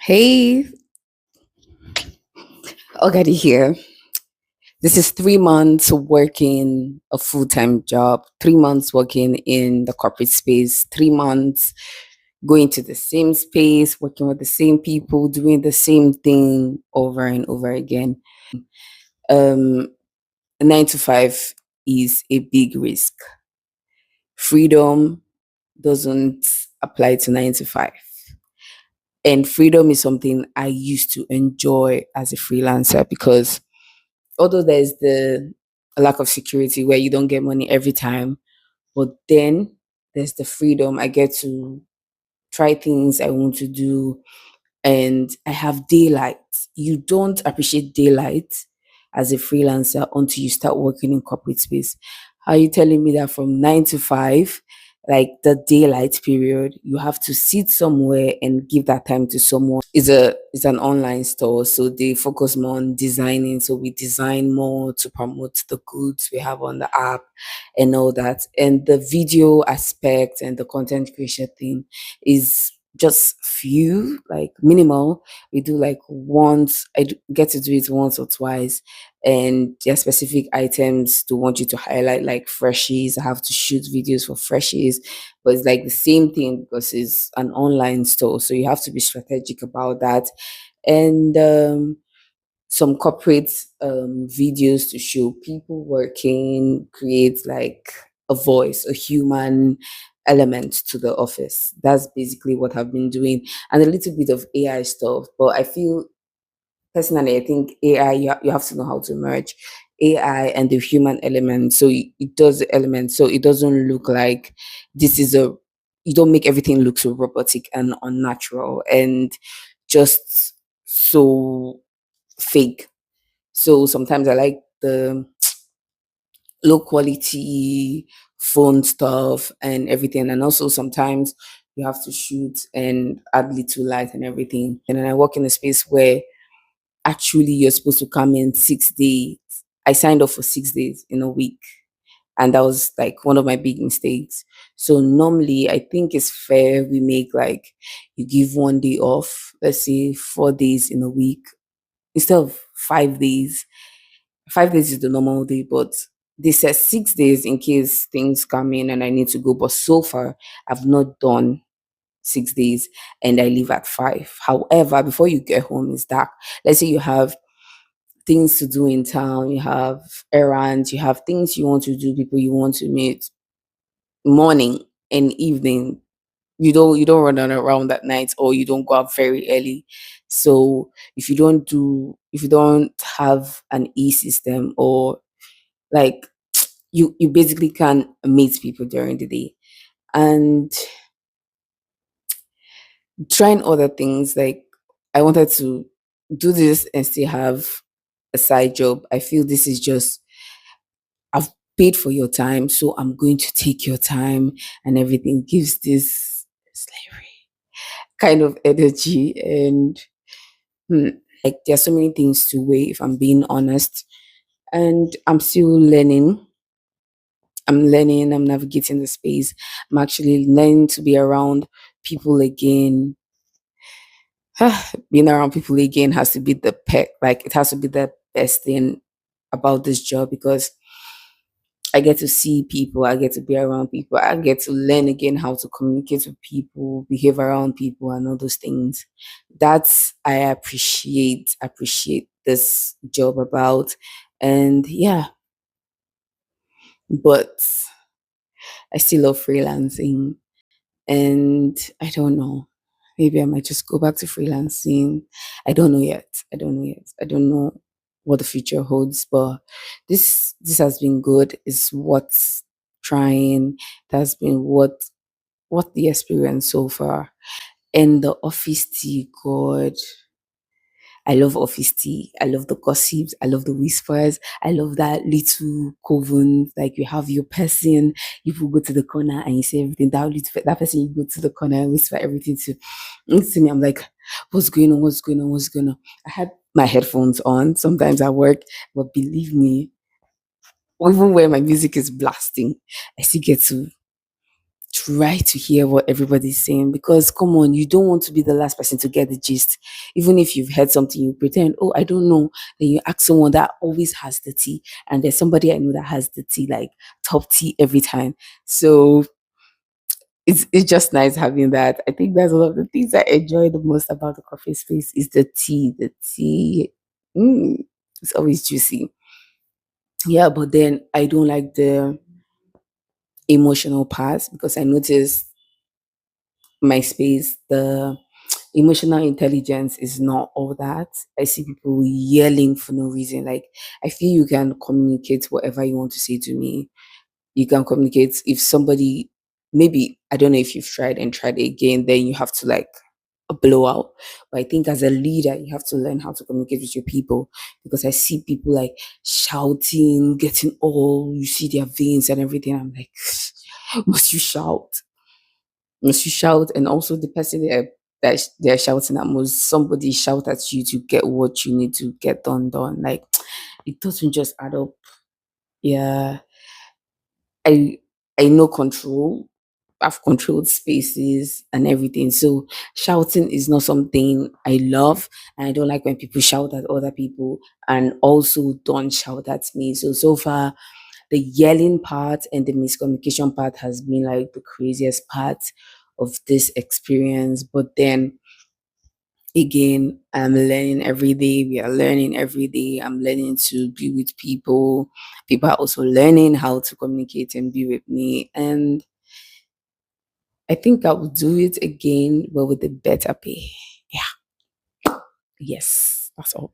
Hey, Ogadi here. This is 3 months working a full time job, 3 months working in the corporate space, 3 months going to the same space, working with the same people, doing the same thing over and over again. Um, 9 to 5 is a big risk. Freedom doesn't apply to 9 to 5. And freedom is something I used to enjoy as a freelancer because although there's the lack of security where you don't get money every time, but then there's the freedom. I get to try things I want to do, and I have daylight. You don't appreciate daylight as a freelancer until you start working in corporate space. Are you telling me that from 9 to 5, like the daylight period, you have to sit somewhere and give that time to someone? Is an online store, so they focus more on designing. So we design more to promote the goods we have on the app and all that. And the video aspect and the content creation thing is just few, like minimal. We do like once, get to do it once or twice, and there are specific items to want you to highlight, like freshies. I have to shoot videos for freshies, but it's like the same thing because it's an online store, so you have to be strategic about that. And some corporate videos to show people working, create like a voice, a human element to the office. That's basically what I've been doing, and a little bit of AI stuff. But I feel personally, I think AI, you have to know how to merge AI and the human element. So it does the element, so it doesn't look like this is a, you don't make everything look so robotic and unnatural and just so fake. So sometimes I like the low quality phone stuff and everything. And also sometimes you have to shoot and add little light and everything. And then I work in a space where actually you're supposed to come in 6 days. I signed up for 6 days in a week. And that was like one of my big mistakes. So normally I think it's fair we make like you give one day off, let's say 4 days in a week instead of 5 days. 5 days is the normal day, but they said 6 days in case things come in and I need to go. But so far, I've not done 6 days and I leave at 5. However, before you get home, it's dark. Let's say you have things to do in town, you have errands, you have things you want to do, people you want to meet, morning and evening. You don't run around at night, or you don't go out very early. So if you don't have an e-system, or like you basically can meet people during the day. And trying other things, like I wanted to do this and still have a side job. I feel this is just, I've paid for your time, so I'm going to take your time, and everything gives this slavery kind of energy. And hmm, like there are so many things to weigh, if I'm being honest. And I'm navigating the space. I'm actually learning to be around people again. Being around people again has to be the pet, like it has to be the best thing about this job, because I get to see people, I get to be around people, I get to learn again how to communicate with people, behave around people, and all those things. That's I appreciate this job about. And yeah, but I still love freelancing. And I don't know. Maybe I might just go back to freelancing. I don't know yet. I don't know yet. I don't know what the future holds, but this has been good. It's what's trying. That's been what the experience so far. And the office tea, God. I love office tea. I love the gossips. I love the whispers. I love that little coven. Like you have your person, you will go to the corner and you say everything. That person, you go to the corner and whisper everything to me. I'm like, what's going on? What's going on? What's going on? I had my headphones on sometimes at work, but believe me, even when my music is blasting, I still get to try to hear what everybody's saying, because come on, you don't want to be the last person to get the gist. Even if you've heard something, you pretend, oh, I don't know. Then you ask someone that always has the tea. And there's somebody I know that has the tea, like top tea every time. So it's just nice having that. I think that's one of the things I enjoy the most about the coffee space is the tea. The tea, it's always juicy. Yeah, but then I don't like the emotional part, because I notice my space, the emotional intelligence is not all that. I see people yelling for no reason. Like, I feel you can communicate whatever you want to say to me. You can communicate if somebody, maybe, I don't know if you've tried and tried again, then you have to like a blowout. But I think as a leader, you have to learn how to communicate with your people, because I see people like shouting, getting all, you see their veins and everything. I'm like, must you shout? Must you shout? And also the person they're shouting at, must somebody shout at you to get what you need to get done. Like, it doesn't just add up. Yeah. I I know control. I've controlled spaces and everything. So shouting is not something I love. And I don't like when people shout at other people and also don't shout at me. So far, the yelling part and the miscommunication part has been like the craziest part of this experience. But then again, I'm learning every day. We are learning every day. I'm learning to be with people. People are also learning how to communicate and be with me. And I think I will do it again, but with a better pay. Yeah. Yes. That's all.